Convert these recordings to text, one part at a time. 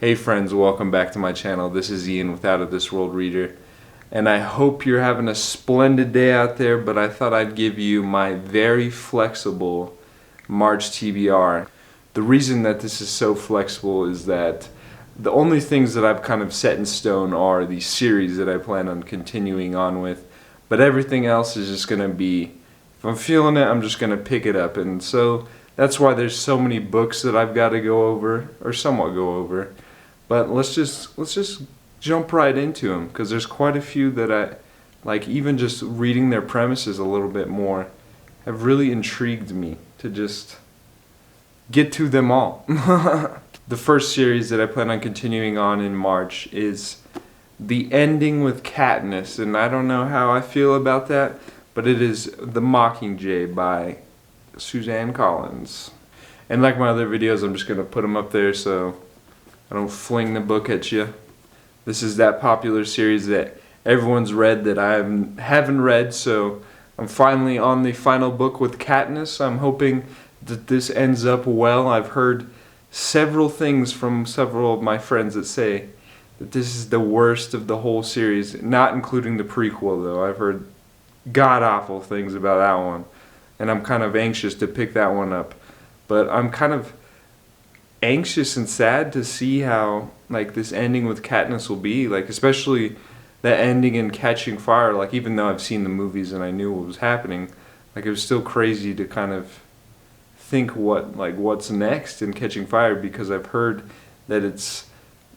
Hey friends, welcome back to my channel. This is Ian with Out of This World Reader, and I hope you're having a splendid day out there, but I thought I'd give you my very flexible March TBR. The reason that this is so flexible is that the only things that I've kind of set in stone are the series that I plan on continuing on with, but everything else is just going to be, if I'm feeling it, I'm just going to pick it up. And so that's why there's so many books that I've got to go over, or somewhat go over. But let's just jump right into them, because there's quite a few that I like. Even just reading their premises a little bit more have really intrigued me to just get to them all. The first series that I plan on continuing on in March is The Ending with Katniss, and I don't know how I feel about that, but it is The Mockingjay by Suzanne Collins. And like my other videos, I'm just going to put them up there so I don't fling the book at you. This is that popular series that everyone's read that I haven't read, so I'm finally on the final book with Katniss. I'm hoping that this ends up well. I've heard several things from several of my friends that say that this is the worst of the whole series, not including the prequel though. I've heard god-awful things about that one, and I'm kind of anxious to pick that one up. But I'm kind of anxious and sad to see how like this ending with Katniss will be, like especially that ending in Catching Fire. Like even though I've seen the movies and I knew what was happening, like it was still crazy to kind of think what's next in Catching Fire, because I've heard that it's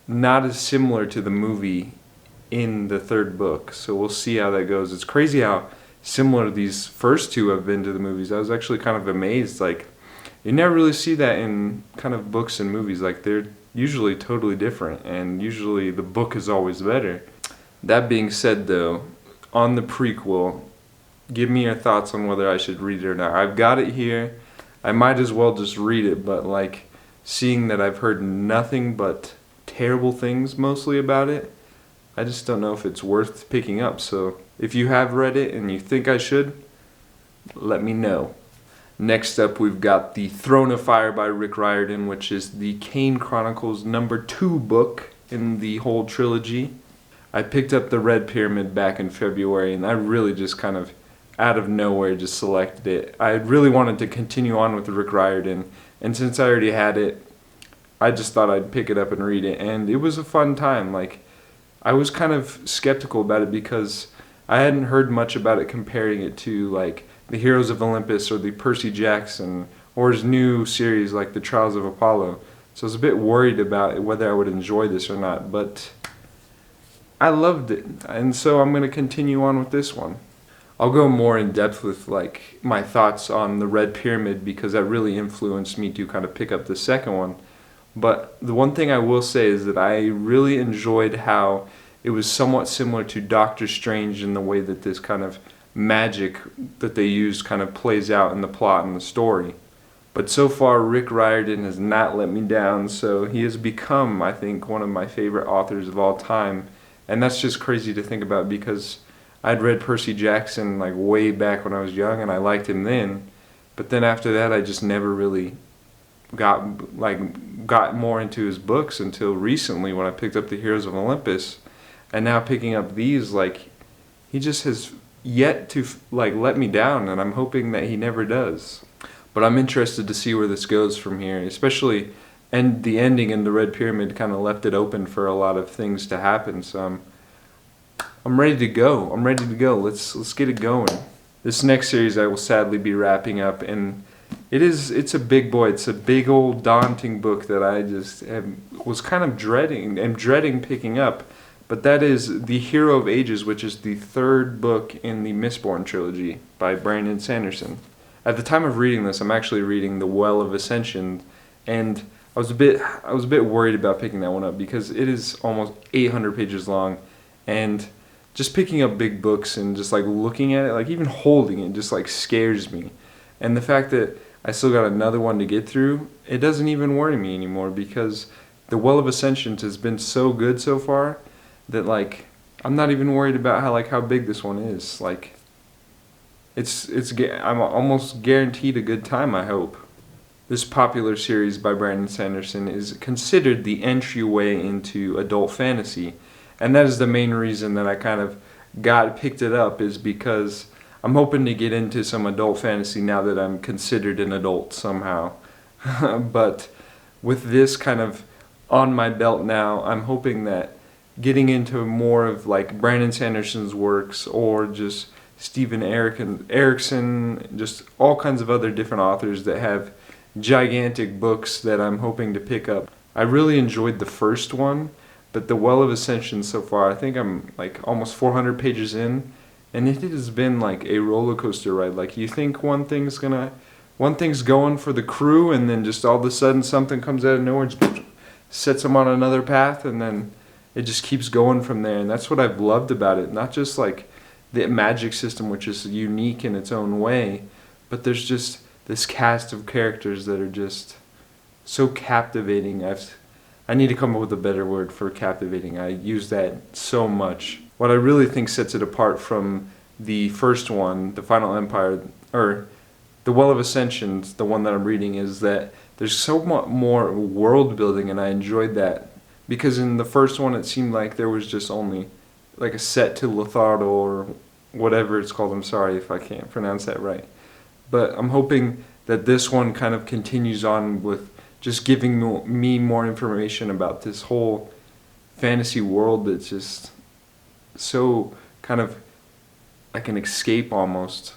not as similar to the movie in the third book. So we'll see how that goes. It's crazy how similar these first two have been to the movies. I was actually kind of amazed. Like you never really see that in kind of books and movies. Like they're usually totally different, and usually the book is always better. That being said though, on the prequel, give me your thoughts on whether I should read it or not. I've got it here. I might as well just read it, but like seeing that I've heard nothing but terrible things mostly about it, I just don't know if it's worth picking up. So if you have read it and you think I should, let me know. Next up, we've got The Throne of Fire by Rick Riordan, which is the Kane Chronicles #2 book in the whole trilogy. I picked up the Red Pyramid back in February, and I really just kind of out of nowhere just selected it. I really wanted to continue on with Rick Riordan, and since I already had it, I just thought I'd pick it up and read it, and it was a fun time. Like I was kind of skeptical about it because I hadn't heard much about it, comparing it to like the Heroes of Olympus or the Percy Jackson or his new series like the Trials of Apollo. So I was a bit worried about whether I would enjoy this or not, but I loved it, and so I'm going to continue on with this one. I'll go more in depth with like my thoughts on the Red Pyramid, because that really influenced me to kind of pick up the second one. But the one thing I will say is that I really enjoyed how it was somewhat similar to Doctor Strange in the way that this kind of magic that they used kind of plays out in the plot and the story. But so far Rick Riordan has not let me down, so he has become, I think, one of my favorite authors of all time. And that's just crazy to think about, because I'd read Percy Jackson like way back when I was young and I liked him then, but then after that I just never really got more into his books until recently when I picked up the Heroes of Olympus. And now picking up these, like he just has yet to like let me down, and I'm hoping that he never does. But I'm interested to see where this goes from here, especially and the ending in the Red Pyramid kind of left it open for a lot of things to happen. So I'm ready to go. Let's get it going. This next series I will sadly be wrapping up, and it's a big boy. It's a big old daunting book that I just was kind of dreading picking up. But that is The Hero of Ages, which is the third book in the Mistborn trilogy by Brandon Sanderson. At the time of reading this, I'm actually reading The Well of Ascension, and I was a bit worried about picking that one up because it is almost 800 pages long, and just picking up big books and just like looking at it, like even holding it, just like scares me. And the fact that I still got another one to get through, it doesn't even worry me anymore, because The Well of Ascension has been so good so far that like I'm not even worried about how big this one is. Like I'm almost guaranteed a good time, I hope. this popular series by Brandon Sanderson is considered the entryway into adult fantasy. And that is the main reason that I kind of picked it up, is because I'm hoping to get into some adult fantasy now that I'm considered an adult somehow. But with this kind of on my belt now, I'm hoping that getting into more of like Brandon Sanderson's works, or just Stephen Erickson, just all kinds of other different authors that have gigantic books that I'm hoping to pick up. I really enjoyed the first one, but the Well of Ascension so far, I think I'm like almost 400 pages in, and it has been like a roller coaster ride. Like, you think one thing's going for the crew, and then just all of a sudden something comes out of nowhere and sets them on another path, and then it just keeps going from there. And that's what I've loved about it. Not just like the magic system, which is unique in its own way, but there's just this cast of characters that are just so captivating. I need to come up with a better word for captivating. I use that so much. What I really think sets it apart from the first one, The Final Empire, or The Well of Ascensions, the one that I'm reading, is that there's so much more world building, and I enjoyed that. Because in the first one, it seemed like there was just only like a set to Lothardo, or whatever it's called. I'm sorry if I can't pronounce that right. But I'm hoping that this one kind of continues on with just giving me more information about this whole fantasy world that's just so kind of like an escape almost.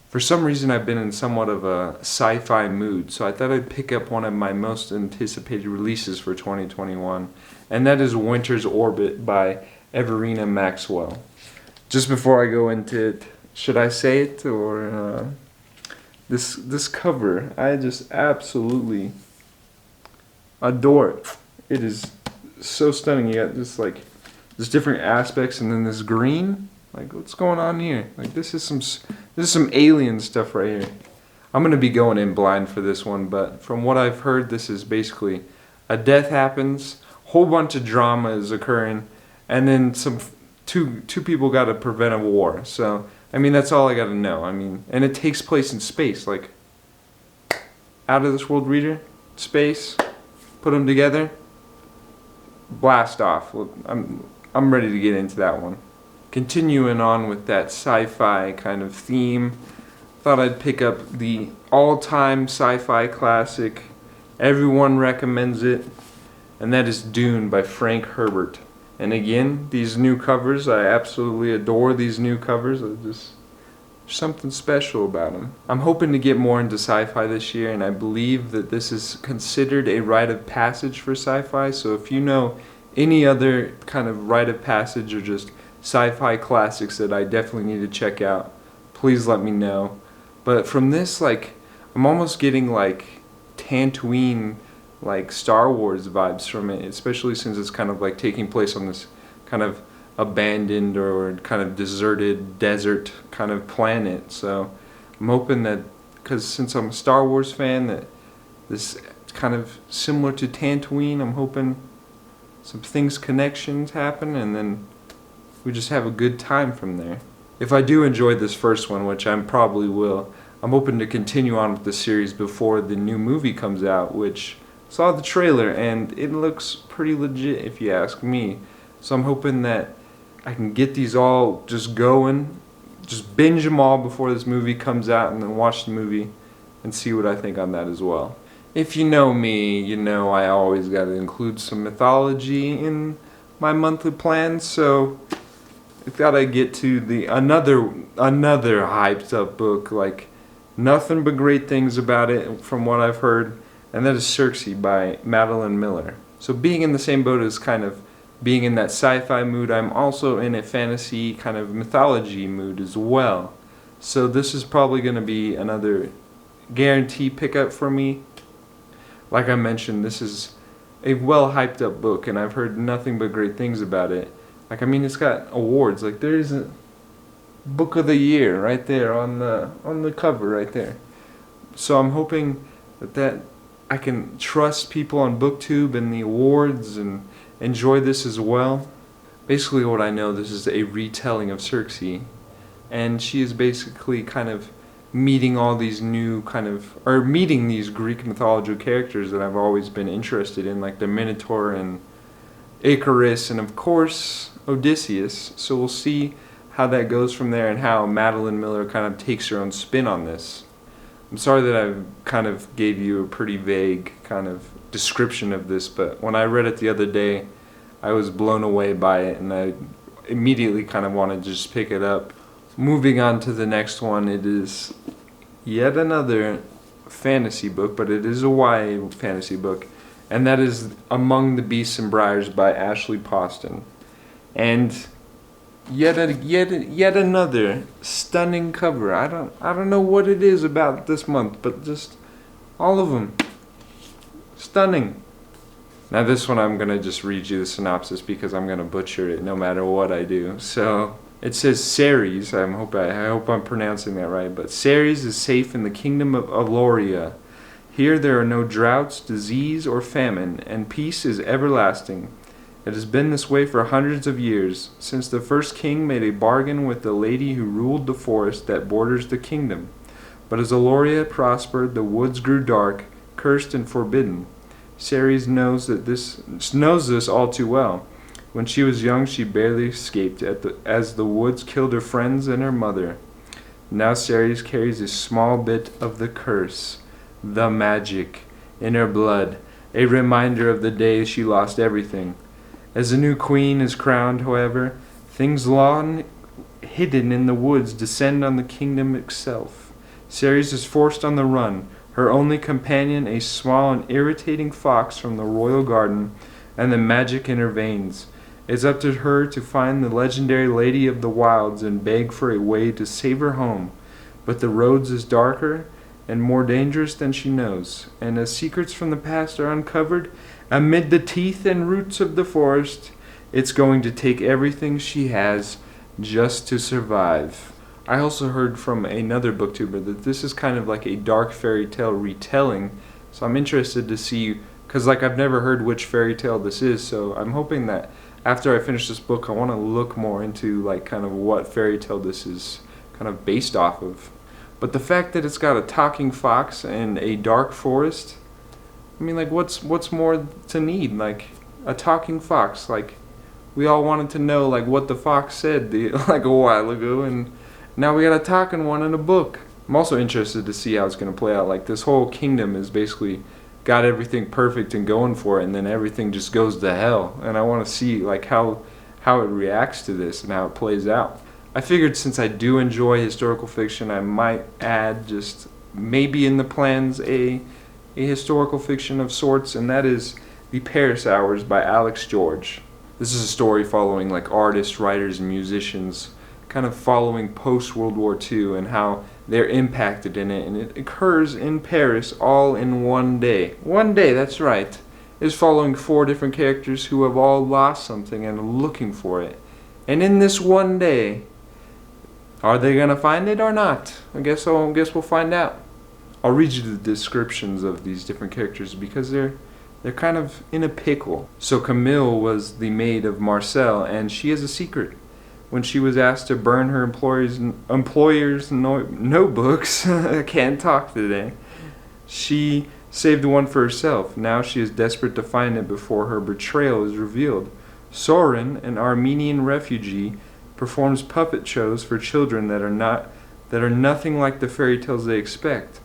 For some reason, I've been in somewhat of a sci-fi mood, so I thought I'd pick up one of my most anticipated releases for 2021, and that is Winter's Orbit by Everina Maxwell. Just before I go into it, should I say it, or this cover, I just absolutely adore it. It is so stunning. You got just like there's different aspects, and then this green. Like, what's going on here? Like, this is some alien stuff right here. I'm gonna be going in blind for this one, but from what I've heard, this is basically a death happens, whole bunch of drama is occurring, and then two people got to prevent a war. So I mean, that's all I got to know. I mean, and it takes place in space, like out of this world reader, space. Put them together, blast off. I'm ready to get into that one. Continuing on with that sci-fi kind of theme, thought I'd pick up the all-time sci-fi classic. Everyone recommends it, and that is Dune by Frank Herbert. And again, these new covers, I absolutely adore these new covers. There's something special about them. I'm hoping to get more into sci-fi this year, and I believe that this is considered a rite of passage for sci-fi. So if you know any other kind of rite of passage or just sci-fi classics that I definitely need to check out, please let me know. But from this, like, I'm almost getting like Tatooine, like Star Wars vibes from it, especially since it's kind of like taking place on this kind of abandoned or kind of deserted desert kind of planet. So I'm hoping that, because since I'm a Star Wars fan, that this is kind of similar to Tatooine. I'm hoping some connections happen, and then we just have a good time from there. If I do enjoy this first one, which I probably will, I'm hoping to continue on with the series before the new movie comes out, which saw the trailer and it looks pretty legit if you ask me. So I'm hoping that I can get these all just going, just binge them all before this movie comes out, and then watch the movie and see what I think on that as well. If you know me, you know I always got to include some mythology in my monthly plans, so I thought I'd get to another hyped up book, like nothing but great things about it from what I've heard, and that is Circe by Madeline Miller. So being in the same boat as kind of being in that sci-fi mood, I'm also in a fantasy kind of mythology mood as well. So this is probably going to be another guarantee pickup for me. Like I mentioned, this is a well hyped up book, and I've heard nothing but great things about it. Like, I mean, it's got awards. Like, there's a book of the year right there on the cover right there. So I'm hoping that I can trust people on BookTube and the awards and enjoy this as well. Basically, what I know, this is a retelling of Circe, and she is basically kind of meeting all these new meeting these Greek mythology characters that I've always been interested in, like the Minotaur and Icarus, and of course Odysseus. So we'll see how that goes from there, and how Madeline Miller kind of takes her own spin on this. I'm sorry that I kind of gave you a pretty vague kind of description of this, but when I read it the other day, I was blown away by it, and I immediately kind of wanted to just pick it up. Moving on to the next one, it is yet another fantasy book, but it is a YA fantasy book, and that is Among the Beasts and Briars by Ashley Poston. And yet another stunning cover. I don't know what it is about this month, but just all of them stunning. Now this one I'm gonna just read you the synopsis because I'm gonna butcher it no matter what I do. So it says Ceres. I hope I'm pronouncing that right. But Ceres is safe in the kingdom of Aloria. Here there are no droughts, disease, or famine, and peace is everlasting. It has been this way for hundreds of years, since the first king made a bargain with the lady who ruled the forest that borders the kingdom. But as Aloria prospered, the woods grew dark, cursed and forbidden. Ceres knows this all too well. When she was young, she barely escaped as the woods killed her friends and her mother. Now Ceres carries a small bit of the curse, the magic, in her blood, a reminder of the day she lost everything. As the new queen is crowned, however, things long hidden in the woods descend on the kingdom itself. Ceres is forced on the run, her only companion a small and irritating fox from the royal garden, and the magic in her veins. It's up to her to find the legendary Lady of the Wilds and beg for a way to save her home. But the roads is darker and more dangerous than she knows, and as secrets from the past are uncovered, amid the teeth and roots of the forest, it's going to take everything she has just to survive. I also heard from another booktuber that this is kind of like a dark fairy tale retelling, so I'm interested to see, because I've never heard which fairy tale this is, so I'm hoping that after I finish this book I want to look more into kind of what fairy tale this is kind of based off of. But the fact that it's got a talking fox and a dark forest, I mean, what's more to need? A talking fox. We all wanted to know, what the fox said, a while ago, and now we got a talking one in a book. I'm also interested to see how it's going to play out. This whole kingdom is basically got everything perfect and going for it, and then everything just goes to hell. And I want to see, how it reacts to this and how it plays out. I figured since I do enjoy historical fiction, I might add just maybe in the plans a historical fiction of sorts, and that is The Paris Hours by Alex George. This is a story following artists, writers, and musicians, kind of following post-World War II and how they're impacted in it, and it occurs in Paris all in one day. One day, that's right. It's following 4 different characters who have all lost something and are looking for it. And in this one day, are they going to find it or not? I guess we'll find out. I'll read you the descriptions of these different characters because they're kind of in a pickle. So Camille was the maid of Marcel, and she has a secret. When she was asked to burn her employer's notebooks, I can't talk today, she saved one for herself. Now she is desperate to find it before her betrayal is revealed. Soren, an Armenian refugee, performs puppet shows for children that are nothing like the fairy tales they expect.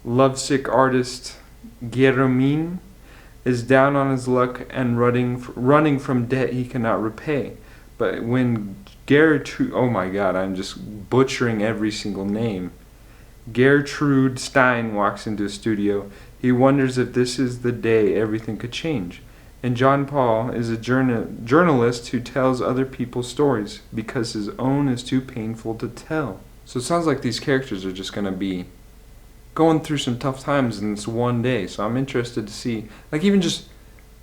Lovesick artist Guéramin is down on his luck and running from debt he cannot repay. But when Gertrude, oh my god, I'm just butchering every single name. Gertrude Stein walks into a studio. He wonders if this is the day everything could change. And John Paul is a journalist who tells other people's stories because his own is too painful to tell. So it sounds like these characters are just going to be going through some tough times in this one day. So I'm interested to see, I just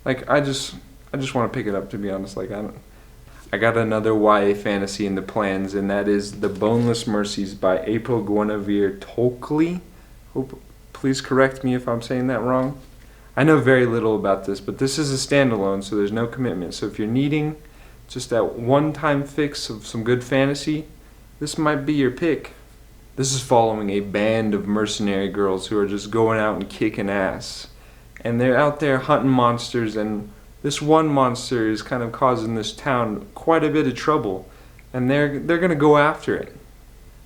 want to pick it up, to be honest. I got another YA fantasy in the plans, and that is The Boneless Mercies by April Guinevere Tucholke. Please correct me if I'm saying that wrong. I know very little about this, but this is a standalone, so there's no commitment. So if you're needing just that one-time fix of some good fantasy, this might be your pick. This is following a band of mercenary girls who are just going out and kicking ass. And they're out there hunting monsters, and this one monster is kind of causing this town quite a bit of trouble. And they're going to go after it.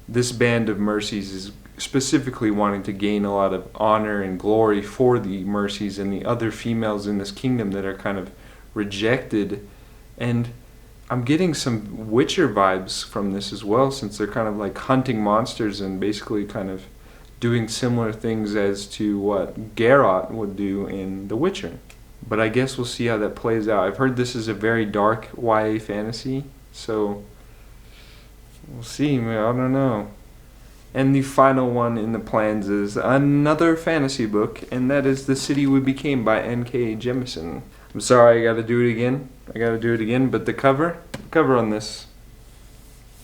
This band of Mercies is specifically wanting to gain a lot of honor and glory for the Mercies and the other females in this kingdom that are kind of rejected. And I'm getting some Witcher vibes from this as well, since they're kind of like hunting monsters and basically kind of doing similar things as to what Geralt would do in The Witcher. But I guess we'll see how that plays out. I've heard this is a very dark YA fantasy, so we'll see, man. I don't know. And the final one in the plans is another fantasy book, and that is The City We Became by N.K. Jemisin. I'm sorry, I gotta do it again, but the cover on this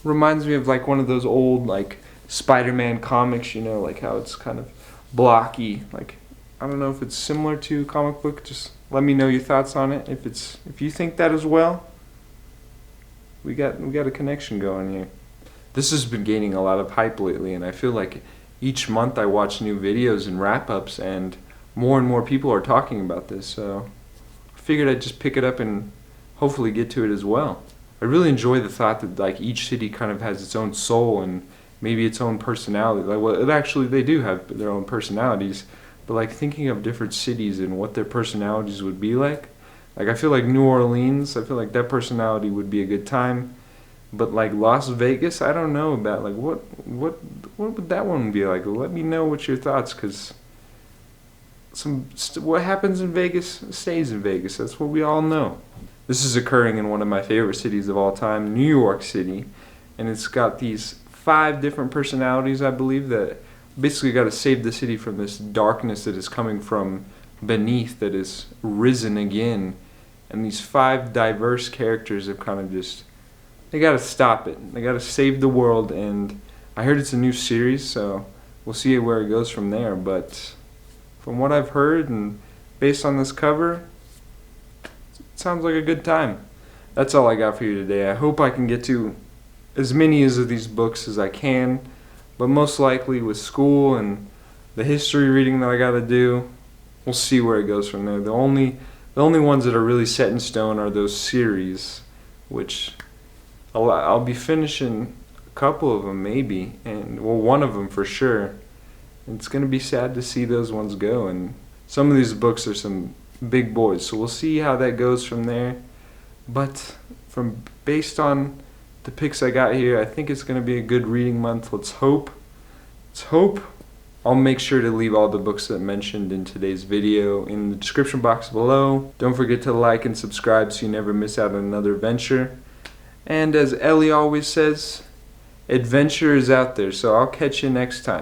reminds me of like one of those old like Spider-Man comics, you know, like how it's kind of blocky. Like, I don't know if it's similar to comic book, just let me know your thoughts on it. If you think that as well, we got a connection going here. This has been gaining a lot of hype lately, and I feel like each month I watch new videos and wrap-ups, and more people are talking about this, so I figured I'd just pick it up and hopefully get to it as well. I really enjoy the thought that like each city kind of has its own soul and maybe its own personality. Like, well, they do have their own personalities, but like thinking of different cities and what their personalities would be like I feel like New Orleans, I feel like that personality would be a good time. But like Las Vegas, I don't know about like what would that one be like? Let me know what your thoughts, because what happens in Vegas stays in Vegas. That's what we all know. This is occurring in one of my favorite cities of all time, New York City, and it's got these 5 different personalities, I believe, that basically got to save the city from this darkness that is coming from beneath, that is risen again. And these 5 diverse characters have kind of just, they got to stop it. They got to save the world, and I heard it's a new series, so we'll see where it goes from there. But from what I've heard and based on this cover, it sounds like a good time. That's all I got for you today. I hope I can get to as many of these books as I can, but most likely with school and the history reading that I got to do, we'll see where it goes from there. The only ones that are really set in stone are those series, which I'll be finishing a couple of them maybe, and well, one of them for sure. And it's going to be sad to see those ones go, and some of these books are some big boys, so we'll see how that goes from there. But based on the picks I got here, I think it's going to be a good reading month. Let's hope. I'll make sure to leave all the books that I mentioned in today's video in the description box below. Don't forget to like and subscribe so you never miss out on another adventure. And as Ellie always says, adventure is out there, so I'll catch you next time.